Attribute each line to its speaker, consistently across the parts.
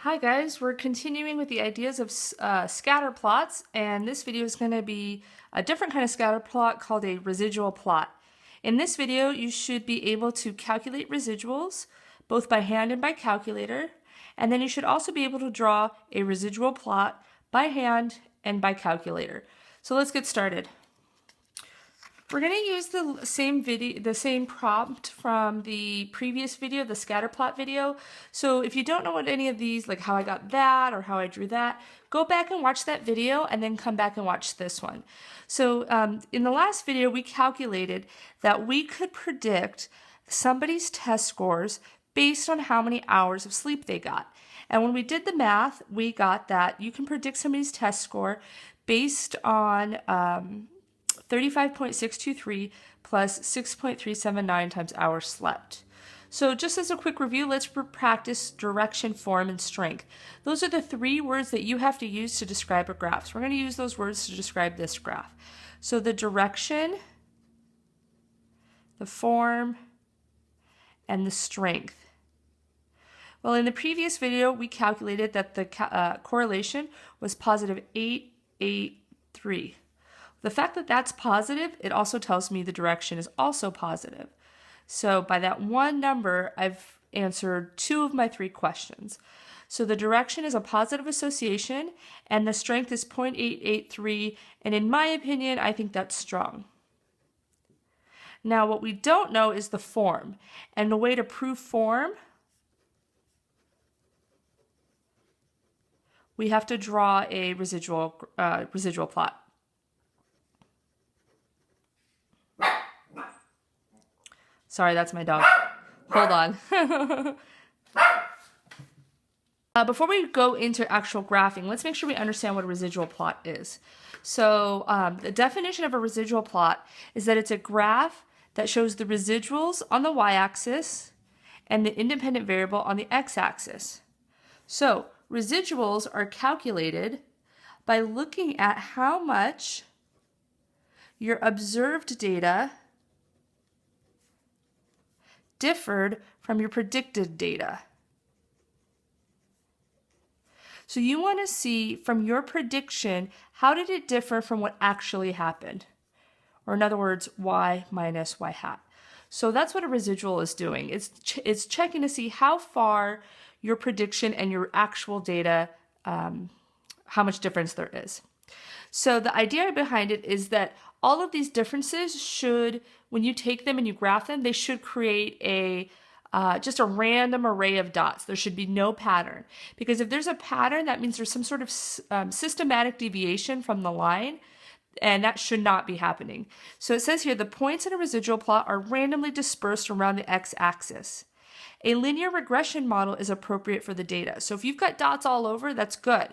Speaker 1: Hi guys, we're continuing with the ideas of scatter plots, and this video is going to be a different kind of scatter plot called a residual plot. In this video, you should be able to calculate residuals, both by hand and by calculator, and then you should also be able to draw a residual plot by hand and by calculator. So let's get started. We're going to use the same prompt from the previous video, the scatter plot video. So if you don't know what any of these, like how I got that or how I drew that, go back and watch that video and then come back and watch this one. So in the last video, we calculated that we could predict somebody's test scores based on how many hours of sleep they got. And when we did the math, we got that you can predict somebody's test score based on 35.623 plus 6.379 times hours slept. So just as a quick review, let's practice direction, form, and strength. Those are the three words that you have to use to describe a graph. So we're going to use those words to describe this graph. So the direction, the form, and the strength. Well, in the previous video, we calculated that the correlation was positive 883. The fact that that's positive, it also tells me the direction is also positive. So by that one number, I've answered two of my three questions. So the direction is a positive association, and the strength is 0.883, and in my opinion, I think that's strong. Now, what we don't know is the form, and the way to prove form, we have to draw a residual plot. Sorry, that's my dog. Hold on. Before we go into actual graphing, let's make sure we understand what a residual plot is. So the definition of a residual plot is that it's a graph that shows the residuals on the y-axis and the independent variable on the x-axis. So residuals are calculated by looking at how much your observed data differed from your predicted data. So you want to see from your prediction, how did it differ from what actually happened? Or in other words, y minus y hat. So that's what a residual is doing. It's checking to see how far your prediction and your actual data, how much difference there is. So the idea behind it is that all of these differences should, when you take them and you graph them, they should create just a random array of dots. There should be no pattern. Because if there's a pattern, that means there's some sort of systematic deviation from the line, and that should not be happening. So it says here, the points in a residual plot are randomly dispersed around the x-axis. A linear regression model is appropriate for the data. So if you've got dots all over, that's good.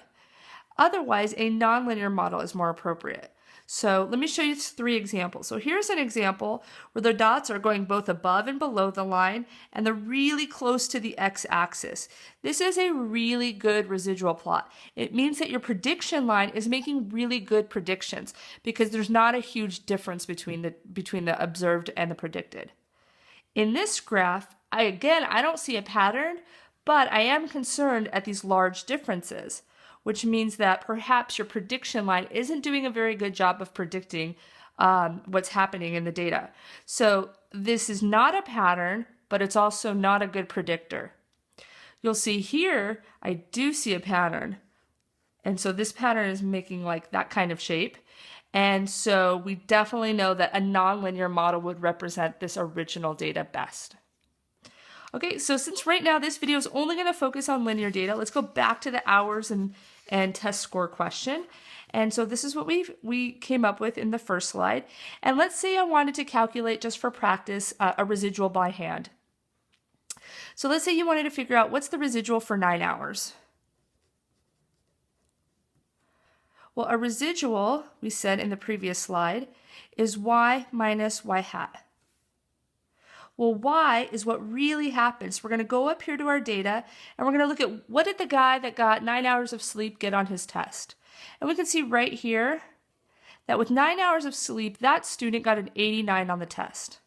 Speaker 1: Otherwise, a nonlinear model is more appropriate. So let me show you three examples. So here's an example where the dots are going both above and below the line, and they're really close to the x-axis. This is a really good residual plot. It means that your prediction line is making really good predictions because there's not a huge difference between the observed and the predicted. In this graph, I don't see a pattern, but I am concerned at these large differences, which means that perhaps your prediction line isn't doing a very good job of predicting what's happening in the data. So this is not a pattern, but it's also not a good predictor. You'll see here, I do see a pattern. And so this pattern is making like that kind of shape. And so we definitely know that a nonlinear model would represent this original data best. Okay, so since right now this video is only going to focus on linear data, let's go back to the hours and test score question. And so this is what we came up with in the first slide. And let's say I wanted to calculate, just for practice, a residual by hand. So let's say you wanted to figure out what's the residual for 9 hours. Well, a residual, we said in the previous slide, is y minus y hat. Well, y is what really happens. We're going to go up here to our data, and we're going to look at what did the guy that got 9 hours of sleep get on his test. And we can see right here that with 9 hours of sleep, that student got an 89 on the test.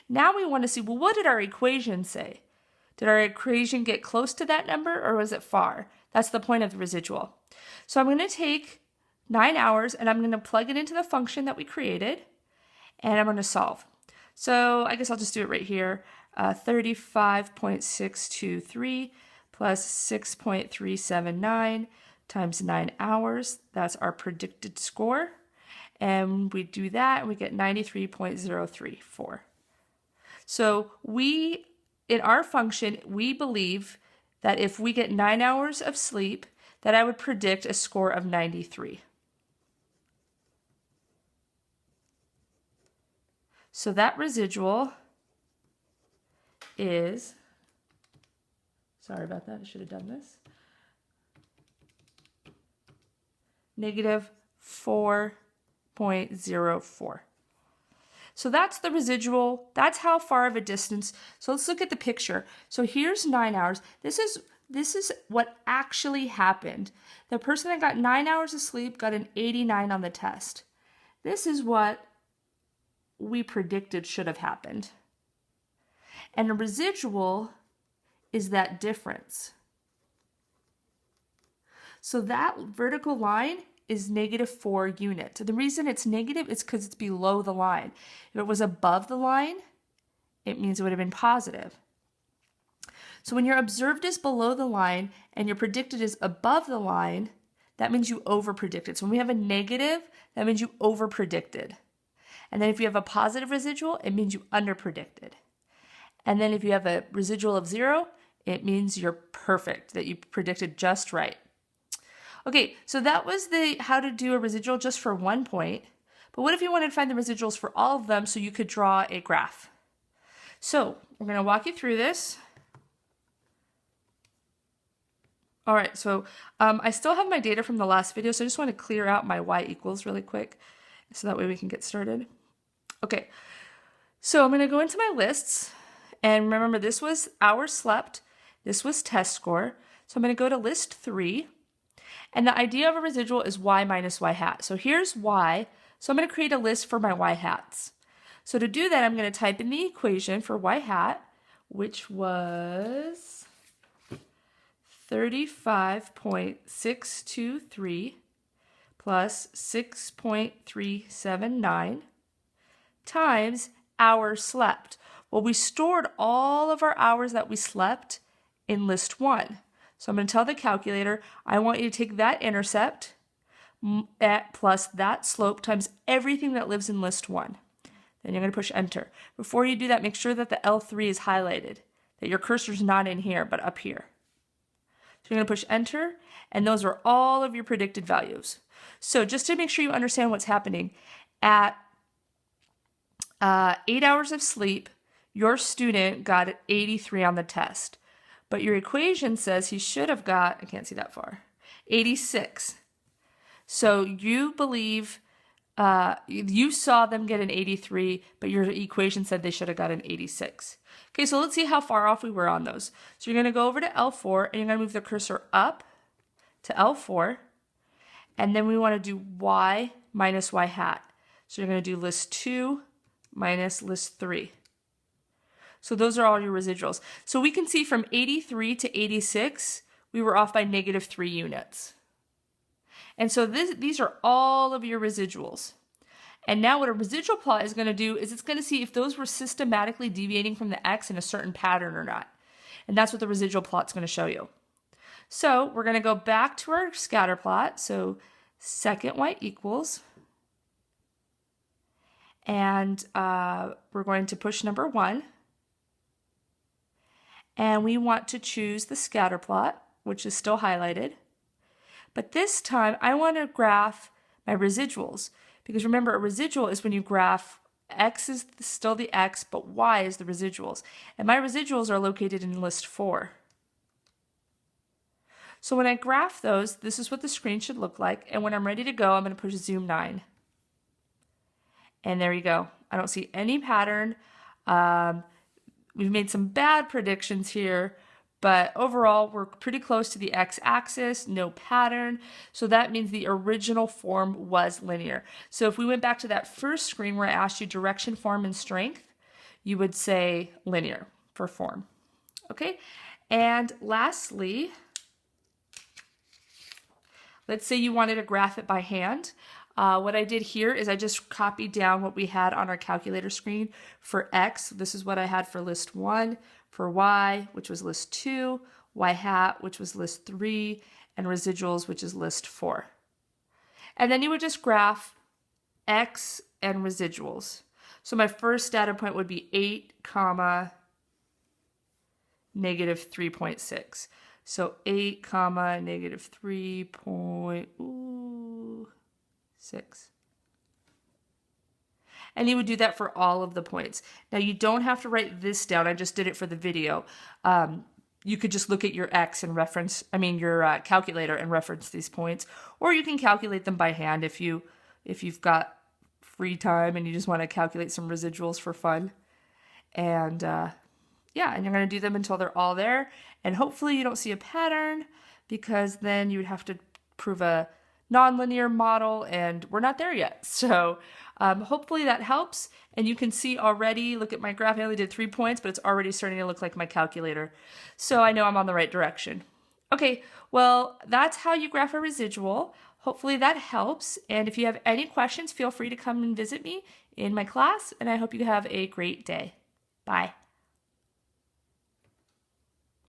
Speaker 1: Now we want to see, well, what did our equation say? Did our equation get close to that number or was it far? That's the point of the residual. So I'm going to take 9 hours and I'm going to plug it into the function that we created and I'm going to solve. So I guess I'll just do it right here. 35.623 plus 6.379 times 9 hours. That's our predicted score. And we do that and we get 93.034. So in our function, we believe that if we get 9 hours of sleep, that I would predict a score of 93. So that residual is, sorry about that, I should have done this, negative 4.04. So that's the residual, that's how far of a distance. So let's look at the picture. So here's 9 hours. This is what actually happened. The person that got 9 hours of sleep got an 89 on the test. This is what we predicted should have happened. And a residual is that difference. So that vertical line is -4 units. The reason it's negative is because it's below the line. If it was above the line, it means it would have been positive. So when your observed is below the line and your predicted is above the line, that means you over-predicted. So when we have a negative, that means you over-predicted. And then if you have a positive residual, it means you under-predicted. And then if you have a residual of 0, it means you're perfect, that you predicted just right. Okay, so that was the how to do a residual just for one point. But what if you wanted to find the residuals for all of them so you could draw a graph? So we're going to walk you through this. All right, so I still have my data from the last video, so I just want to clear out my y equals really quick so that way we can get started. Okay, so I'm going to go into my lists. And remember, this was hours slept. This was test score. So I'm going to go to list 3. And the idea of a residual is y minus y hat. So here's y. So I'm going to create a list for my y hats. So to do that, I'm going to type in the equation for y hat, which was 35.623 plus 6.379 times hours slept. Well, we stored all of our hours that we slept in list 1. So I'm going to tell the calculator, I want you to take that intercept plus that slope times everything that lives in list 1. Then you're going to push enter. Before you do that, make sure that the L3 is highlighted, that your cursor's not in here, but up here. So you're going to push enter, and those are all of your predicted values. So just to make sure you understand what's happening, at 8 hours of sleep, your student got 83 on the test. But your equation says he should have got, I can't see that far, 86. So you believe, you saw them get an 83, but your equation said they should have got an 86. Okay, so let's see how far off we were on those. So you're going to go over to L4, and you're going to move the cursor up to L4. And then we want to do y minus y hat. So you're going to do list 2 minus list 3. So those are all your residuals. So we can see from 83 to 86, we were off by -3 units. And so these are all of your residuals. And now what a residual plot is going to do is it's going to see if those were systematically deviating from the x in a certain pattern or not. And that's what the residual plot is going to show you. So we're going to go back to our scatter plot. So second y equals. And we're going to push number 1. And we want to choose the scatter plot, which is still highlighted. But this time, I want to graph my residuals. Because remember, a residual is when you graph x is still the x, but y is the residuals. And my residuals are located in list 4. So when I graph those, this is what the screen should look like. And when I'm ready to go, I'm going to push zoom 9. And there you go. I don't see any pattern. We've made some bad predictions here, but overall we're pretty close to the x-axis, no pattern. So that means the original form was linear. So if we went back to that first screen where I asked you direction, form, and strength, you would say linear for form. Okay, and lastly, let's say you wanted to graph it by hand. What I did here is I just copied down what we had on our calculator screen for X. This is what I had for list 1, for Y, which was list 2, Y hat, which was list 3, and residuals, which is list 4. And then you would just graph X and residuals. So my first data point would be 8, comma, negative 3.6. So 8, comma, negative 3.6. And you would do that for all of the points. Now you don't have to write this down. I just did it for the video. You could just look at your X and reference, your calculator and reference these points, or you can calculate them by hand if you've got free time and you just want to calculate some residuals for fun. And yeah, and you're going to do them until they're all there. And hopefully you don't see a pattern, because then you would have to prove a nonlinear model, and we're not there yet. So hopefully that helps. And you can see already, look at my graph, I only did 3 points, but it's already starting to look like my calculator. So I know I'm on the right direction. Okay, well, that's how you graph a residual. Hopefully that helps. And if you have any questions, feel free to come and visit me in my class, and I hope you have a great day. Bye.